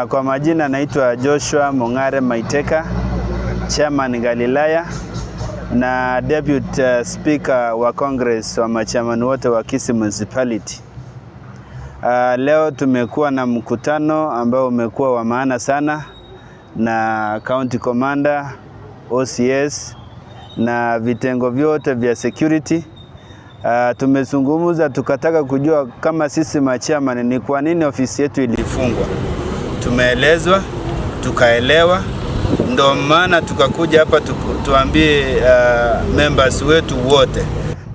Kwa majina naitwa Joshua Mongare Maiteka, Chairman Galilaya na Deputy Speaker wa Congress wa machairman wote wa Kisii Municipality. Leo tumekuwa na mkutano ambao umekuwa wa maana sana na County Commander, OCS na vitengo vyote vya security. Tumezungumza tukataka kujua kama sisi machairman ni kwa nini ofisi yetu ilifungwa. Tumeelezwa, tukaelewa, ndio maana tukakuja hapa tuambie members wetu wote.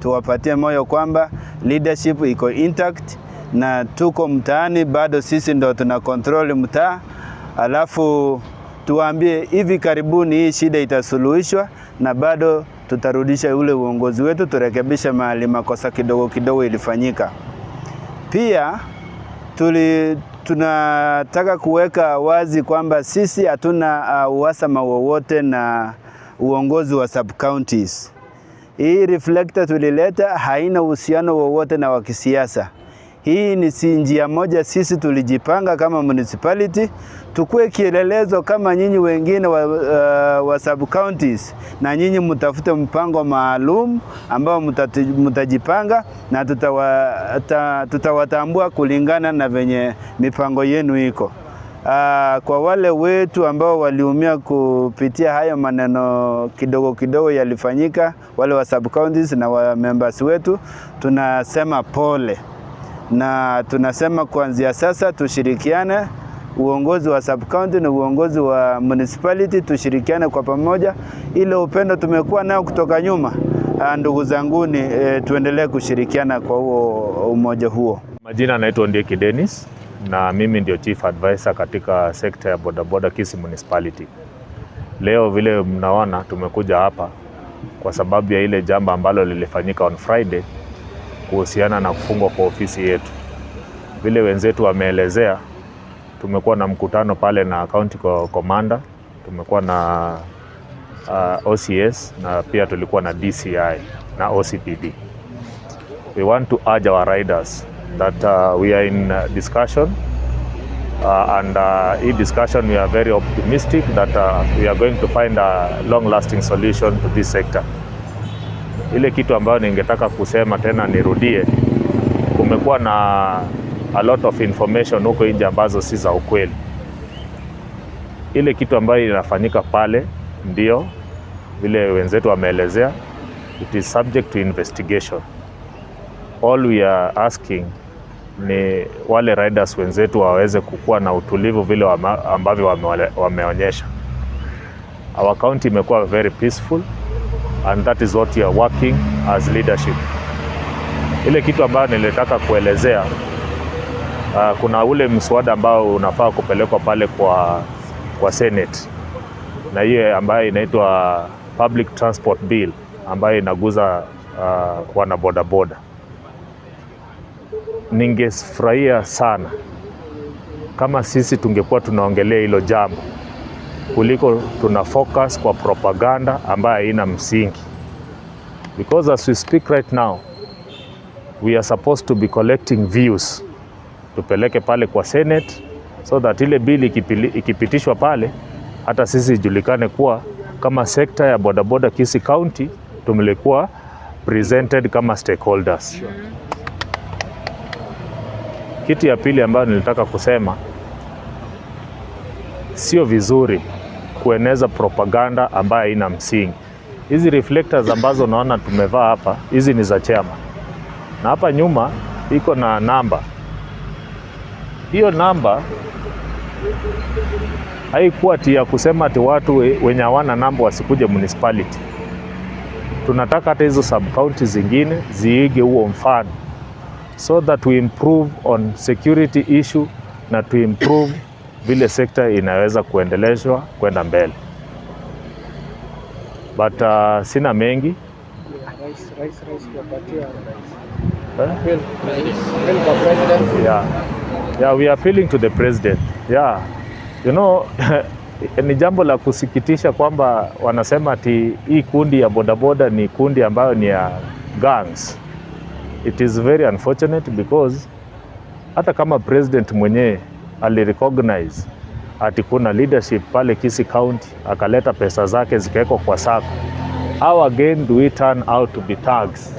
Tuwapatie moyo kwamba leadership iko intact na tuko mtaani bado sisi ndio tuna control mtaa. Alafu tuambie hivi karibuni hii shida itasuluhishwa na bado tutarudisha ule uongozi wetu, turekebisha mahali makosa kidogo kidogo ilifanyika. Pia tunataka kuweka wazi kwamba sisi hatuna uhasama wowote na uongozi wa sub counties. Hii reflector tulileta haina uhusiano wowote na wa kisiasa. Hii ni njia moja sisi tulijipanga kama municipality tukue kielelezo kama nyinyi wengine wa sub counties, na nyinyi mtafute mpango maalum ambao mtajipanga na tutawatambua kulingana na venye mipango yenu iko. Kwa wale wetu ambao waliumia kupitia hayo maneno kidogo kidogo yalifanyika, wale wa sub counties na wa members wetu, tunasema pole. Na tunasema kuanzia sasa tushirikiane, uongozi wa sub county na uongozi wa municipality tushirikiane kwa pamoja. Ile upendo tumekuwa nao kutoka nyuma, ndugu zanguni, tuendelee kushirikiana kwa huo umoja huo. Majina naitwa Ndieki Dennis na mimi ndio Chief Advisor katika sekta ya bodaboda Kisii Municipality. Leo vile mnaona tumekuja hapa kwa sababu ya ile jambo ambalo lilifanyika on Friday kuhusiana na kufungwa kwa ofisi yetu. Vile wenzetu wameelezea, tumekuwa na mkutano pale na County Commander, tumekuwa na OCS na pia tulikuwa na DCI na OCPD. We want to urge our riders that we are in discussion and in discussion we are very optimistic that we are going to find a long-lasting solution to this sector. Ile kitu ambayo ningetaka kusema tena nirudie, kumekuwa na a lot of information huko nje ambazo si za ukweli. Ile kitu ambayo inafanyika pale ndio vile wenzetu wameelezea, it is subject to investigation. All we are asking ni wale riders wenzetu waweze kukua na utulivu vile ambavyo wameonyesha. Our county imekuwa very peaceful and that is what we are working as leadership. Ile kitu ambayo nilitaka kuelezea, kuna ule mswada ambao unafaa kupelekwa pale kwa Senate, na hiyo ambayo inaitwa Public Transport Bill ambayo inaguza wana bodaboda. Ningefurahia sana kama sisi tungekuwa tunaongelea hilo jambo kuliko tuna focus kwa propaganda ambayo haina msingi. Because as we speak right now, we are supposed to be collecting views. Tupeleke pale kwa Senate so that ile bill ikipitishwa pale, hata sisi julikane kuwa kama sekta ya bodaboda Kisii County tumekuwa presented kama stakeholders. Kitu ya pili ambayo nilitaka kusema, sio vizuri kueneza propaganda ambayo haina msingi. Hizi reflectors ambazo naona tumevaa hapa, hizi ni za chama. Na hapa nyuma iko na namba. Hiyo namba haikuwa ya kusema ati watu wenye hawana namba wasikuje municipality. Tunataka hata hizo sub county zingine ziige huo mfano, so that we improve on security issue na to improve vile sekta inaweza kuendelezwa kwenda mbele. But sina mengi. Yeah, we are appealing to the president. Yeah, you know, ni jambo la kusikitisha kwamba wanasema ati hii kundi ya bodaboda ni kundi ambayo ni ya gangs. It is very unfortunate because hata kama president mwenyewe alirecognize ati kuna leadership pale Kisii County, akaleta pesa zake zikawekwa kwa sako, how again do we turn out to be thugs?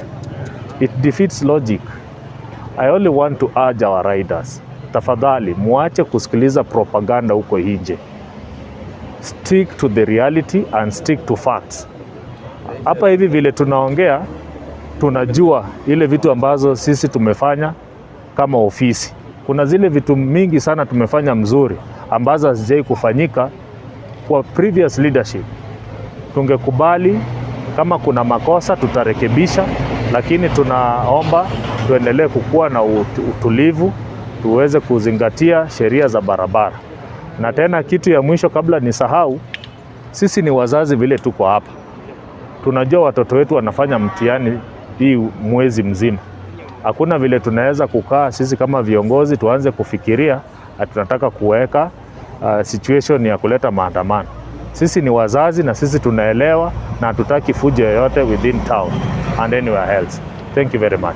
It defeats logic. I only want to urge our riders, tafadhali muache kusikiliza propaganda huko nje. Stick to the reality and stick to facts. Hapa hivi vile tunaongea, tunajua ile vitu ambazo sisi tumefanya kama ofisi. Kuna zile vitu mingi sana tumefanya mzuri ambazo hazijai kufanyika kwa previous leadership. Tungekubali kama kuna makosa tutarekebisha, lakini tunaomba tuendelee kukua na utulivu, tuweze kuzingatia sheria za barabara. Na tena kitu ya mwisho kabla nisahau, sisi ni wazazi vile tuko hapa. Tunajua watoto wetu wanafanya mtihani hii mwezi mzima. Hakuna vile tunaweza kukaa sisi kama viongozi tuanze kufikiria tunataka kuweka situation ya kuleta maandamano. Sisi ni wazazi na sisi tunaelewa na hatutaki fujo yoyote within town and anywhere else. Thank you very much.